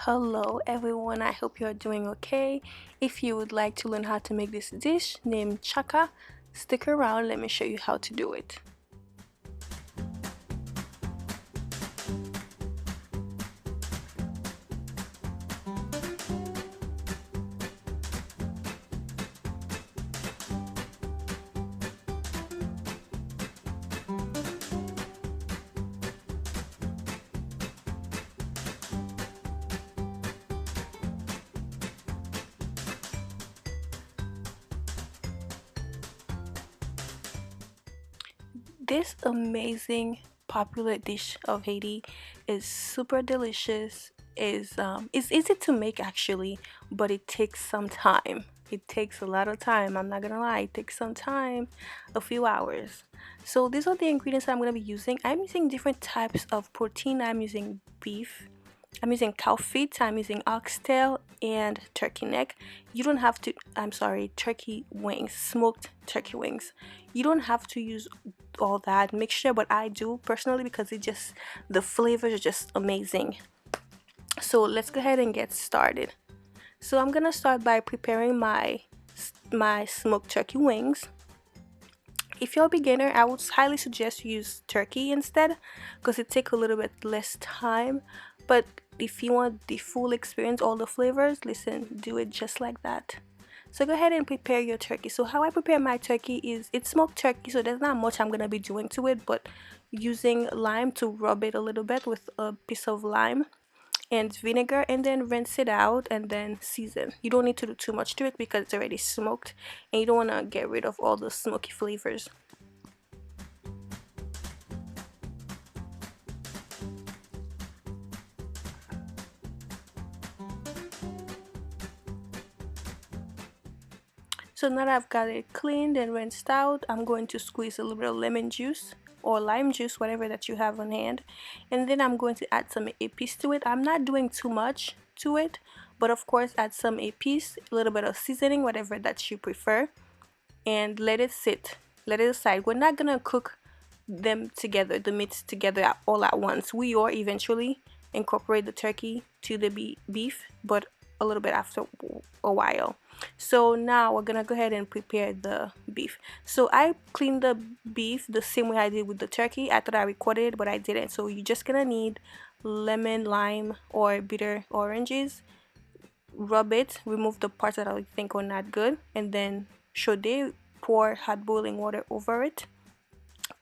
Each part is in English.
Hello everyone, I hope you are doing okay. If you would like to learn how to make this dish named Tchaka, stick around, let me show you how to do it. This amazing popular dish of Haiti is super delicious. It's easy to make actually, but it takes some time. It takes a lot of time. I'm not gonna lie, it takes some time, a few hours. So these are the ingredients that I'm gonna be using. I'm using different types of protein. I'm using beef, I'm using cow feet, I'm using oxtail and turkey neck. You don't have to, I'm sorry, turkey wings, smoked turkey wings. You don't have to use all that mixture, but I do personally because the flavors are just amazing. So let's go ahead and get started. So I'm gonna start by preparing my smoked turkey wings. If you're a beginner, I would highly suggest you use turkey instead because it takes a little bit less time. But if you want the full experience, all the flavors, listen, do it just like that. So go ahead and prepare your turkey. So how I prepare my turkey is it's smoked turkey, so there's not much I'm gonna be doing to it, but using lime to rub it a little bit with a piece of lime and vinegar, and then rinse it out and then season. You don't need to do too much to it because it's already smoked and you don't want to get rid of all the smoky flavors. So now that I've got it cleaned and rinsed out, I'm going to squeeze a little bit of lemon juice or lime juice, whatever that you have on hand, and then I'm going to add some Epis to it. I'm not doing too much to it, but of course add some Epis, a little bit of seasoning, whatever that you prefer, and let it sit, let it aside. We're not gonna cook them together, the meats together all at once. We are eventually incorporate the turkey to the beef, but a little bit after a while. So now we're gonna go ahead and prepare the beef. So I cleaned the beef the same way I did with the turkey. I thought I recorded it, but I didn't. So you're just gonna need lemon, lime, or bitter oranges. Rub it, remove the parts that I think are not good, and then they pour hot boiling water over it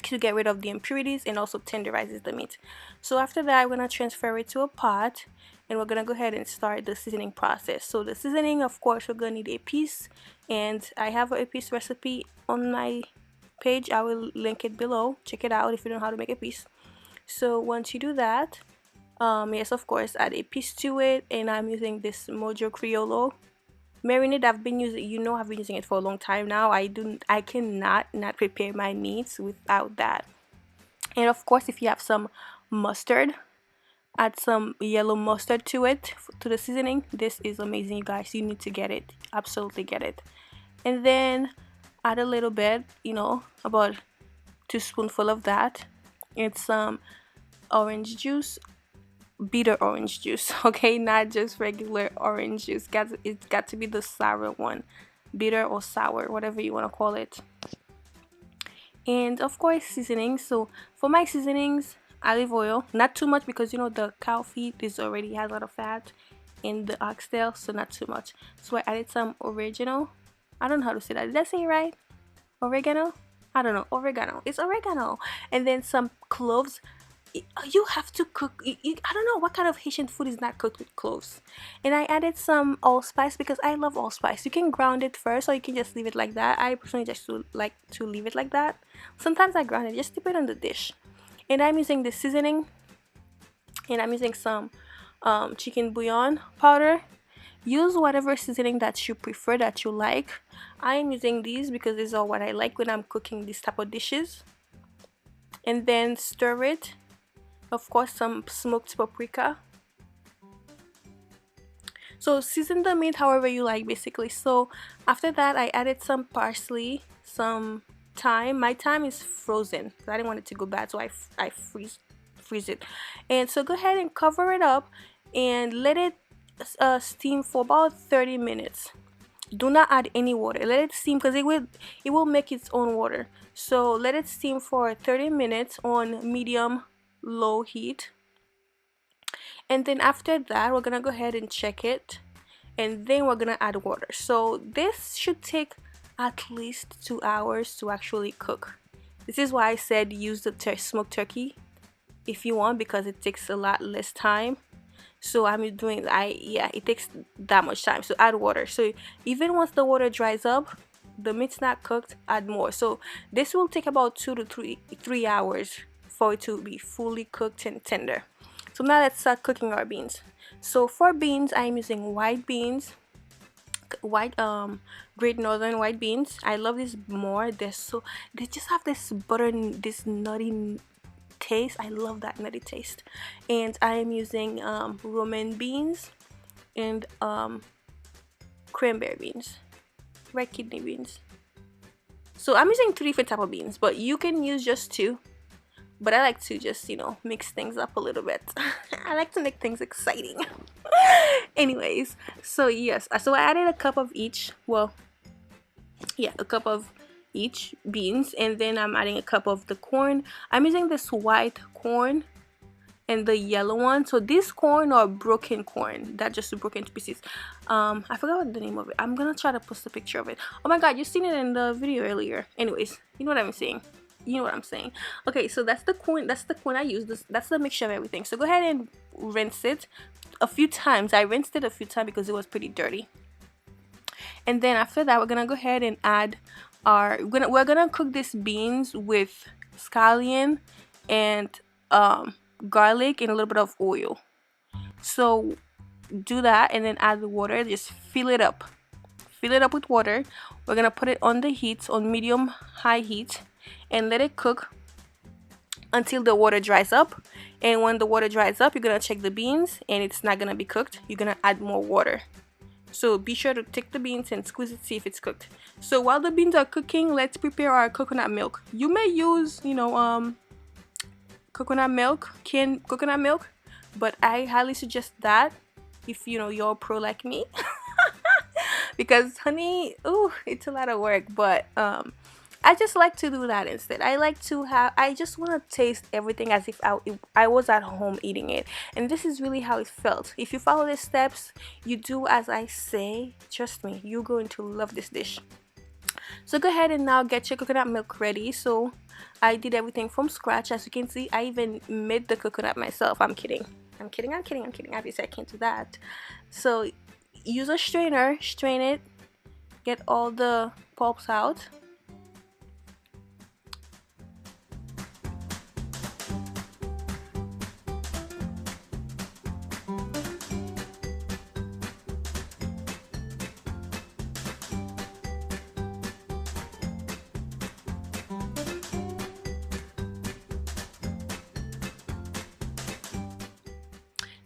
to get rid of the impurities and also tenderizes the meat. So after that, I'm gonna transfer it to a pot and we're gonna go ahead and start the seasoning process. So the seasoning, of course, we're gonna need a piece, and I have a piece recipe on my page. I will link it below. Check it out if you don't know how to make a piece. So once you do that, yes, of course, add a piece to it, and I'm using this Mojo criollo marinade. I've been using it for a long time now. I cannot not prepare my meats without that. And of course, if you have some mustard, add some yellow mustard to it, to the seasoning. This is amazing, you guys. You need to get it, absolutely get it. And then add a little bit, about 2 spoonful of that, and some orange juice, bitter orange juice, okay, not just regular orange juice. It's got to be the sour one, bitter or sour, whatever you want to call it. And of course, seasoning. So for my seasonings, olive oil, not too much because the cow feet already has a lot of fat in the oxtail, so not too much. So I added some oregano. I don't know how to say that. Did I say it right? Oregano? I don't know. Oregano. It's oregano. And then some cloves. You have to cook. I don't know what kind of Haitian food is not cooked with cloves. And I added some allspice because I love allspice. You can ground it first, or you can just leave it like that. I personally just like to leave it like that. Sometimes I ground it, just dip it on the dish. And I'm using the seasoning, and I'm using some chicken bouillon powder. Use whatever seasoning that you prefer, that you like. I am using these because these are what I like when I'm cooking these type of dishes. And then stir it. Of course, some smoked paprika. So season the meat however you like, basically. So after that, I added some parsley, some thyme. My thyme is frozen because I didn't want it to go bad, so I freeze it. And so go ahead and cover it up and let it steam for about 30 minutes. Do not add any water. Let it steam because it will make its own water. So let it steam for 30 minutes on medium low heat. And then after that, we're gonna go ahead and check it, and then we're gonna add water. So this should take at least 2 hours to actually cook. This is why I said use the smoked turkey if you want, because it takes a lot less time. So I'm doing it takes that much time. So add water. So even once the water dries up, the meat's not cooked, add more. So this will take about 2 to 3 hours for it to be fully cooked and tender. So now let's start cooking our beans. So for beans, I'm using white beans, Great Northern white beans. I love these more. They just have this butter, this nutty taste. I love that nutty taste. And I am using romaine beans and cranberry beans, red kidney beans. So I'm using 3 different type of beans, but you can use just 2. But I like to just, mix things up a little bit. I like to make things exciting. Anyways, so yes, so I added a cup of each. Well, yeah, a cup of each beans, and then I'm adding a cup of the corn. I'm using this white corn and the yellow one. So this corn or broken corn that just broken to pieces. I forgot what the name of it. I'm gonna try to post a picture of it. Oh my god, you've seen it in the video earlier. Anyways, you know what I'm saying. Okay, so that's the corn I use. That's the mixture of everything. So go ahead and rinse it a few times. I rinsed it a few times because it was pretty dirty. And then after that, we're gonna go ahead and add we're gonna cook these beans with scallion and garlic and a little bit of oil. So do that and then add the water. Just fill it up with water. We're gonna put it on the heat, on medium high heat, and let it cook until the water dries up. And when the water dries up, you're gonna check the beans and it's not gonna be cooked. You're gonna add more water. So be sure to take the beans and squeeze it, see if it's cooked. So while the beans are cooking, let's prepare our coconut milk. You may use coconut milk, canned coconut milk, but I highly suggest that if you're a pro like me. Because honey, it's a lot of work, but I just like to do that instead. I just want to taste everything as if I was at home eating it. And this is really how it felt. If you follow the steps, you do as I say, trust me, you're going to love this dish. So go ahead and now get your coconut milk ready. So I did everything from scratch. As you can see, I even made the coconut myself. I'm kidding. Obviously, I can't do that. So use a strainer, strain it, get all the pulps out.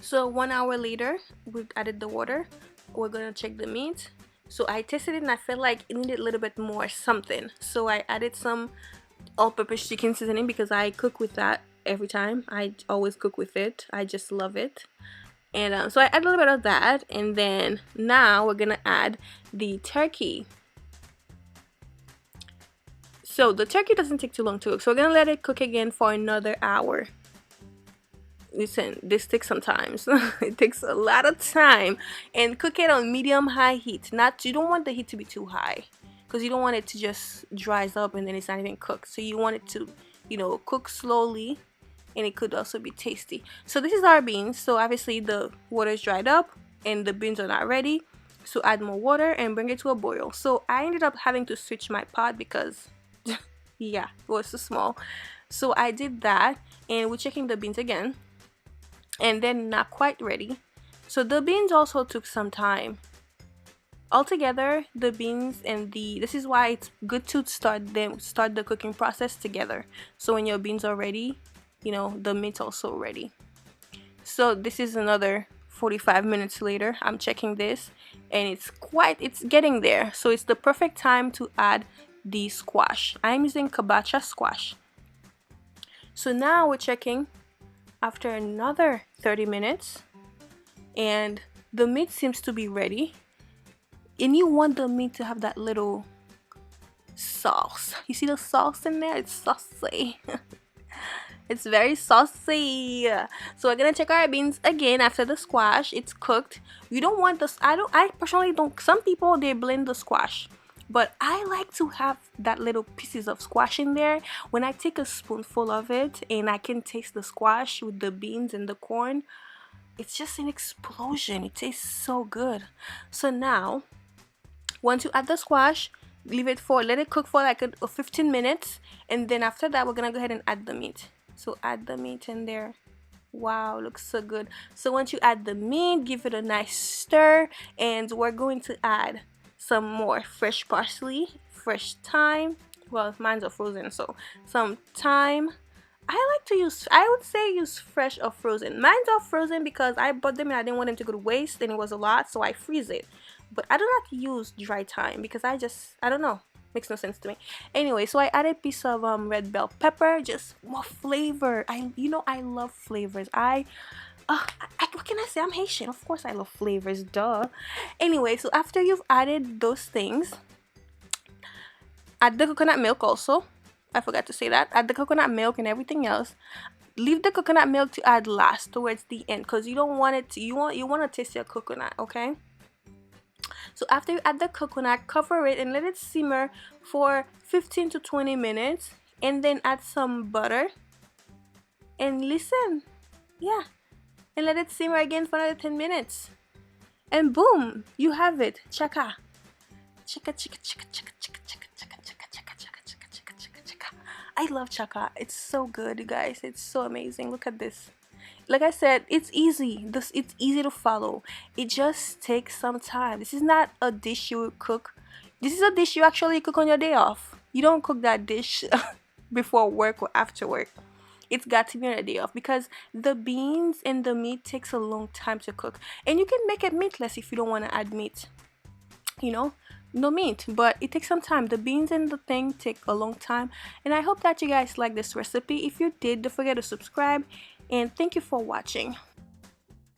So 1 hour later, we added the water. We're gonna check the meat. So I tasted it and I felt like it needed a little bit more something. So I added some all-purpose chicken seasoning because I cook with that every time. I always cook with it. I just love it. And so I add a little bit of that, and then now we're gonna add the turkey. So the turkey doesn't take too long to cook, so we're gonna let it cook again for another hour. Listen, this takes some time. It takes a lot of time, and cook it on medium high heat. You don't want the heat to be too high because you don't want it to just dries up and then it's not even cooked. So you want it to cook slowly, and it could also be tasty. So this is our beans. So obviously the water is dried up and the beans are not ready, so add more water and bring it to a boil. So I ended up having to switch my pot because yeah, it was too small. So I did that, and we're checking the beans again, and then not quite ready. So the beans also took some time. Altogether, the beans and this is why it's good to start the cooking process together. So when your beans are ready, the meat's also ready. So this is another 45 minutes later. I'm checking this, and it's getting there. So it's the perfect time to add the squash. I'm using Kabocha squash. So now we're checking after another 30 minutes, and the meat seems to be ready, and you want the meat to have that little sauce. You see the sauce in there? It's saucy. It's very saucy. So we're gonna check our beans again after the squash. It's cooked. You don't want this. I personally don't. Some people, they blend the squash, but I like to have that little pieces of squash in there. When I take a spoonful of it and I can taste the squash with the beans and the corn, it's just an explosion. It tastes so good. So now, once you add the squash, let it cook for like 15 minutes, and then after that we're gonna go ahead and add the meat. So add the meat in there. Wow, looks so good. So once you add the meat, give it a nice stir, and we're going to add some more fresh parsley, fresh thyme. Well, mine's are frozen, so some thyme. I would say use fresh or frozen. Mine's are frozen because I bought them and I didn't want them to go to waste, and it was a lot, so I freeze it. But I do not use dry thyme because I don't know, makes no sense to me. Anyway, so I added a piece of red bell pepper, just more flavor. I love flavors. What can I say? I'm Haitian, of course I love flavors, duh. Anyway, so after you've added those things, add the coconut milk also. I forgot to say that. Add the coconut milk and everything else. Leave the coconut milk to add last, towards the end, because you don't want it to, you want to taste your coconut, okay? So after you add the coconut, cover it and let it simmer for 15 to 20 minutes, and then add some butter and listen. Yeah, and let it simmer again for another 10 minutes, and boom, you have it. Tchaka. Tchaka, tchaka, tchaka, tchaka, tchaka, tchaka, tchaka, tchaka, tchaka, tchaka, tchaka, tchaka, tchaka, tchaka. I love tchaka. It's so good, you guys. It's so amazing. Look at this. Like I said, it's easy. It's easy to follow. It just takes some time. This is not a dish you would cook. This is a dish you actually cook on your day off. You don't cook that dish before work or after work. It's got to be on a day off because the beans and the meat takes a long time to cook. And you can make it meatless if you don't want to add meat. No meat, but it takes some time. The beans and the thing take a long time. And I hope that you guys like this recipe. If you did, don't forget to subscribe, and thank you for watching.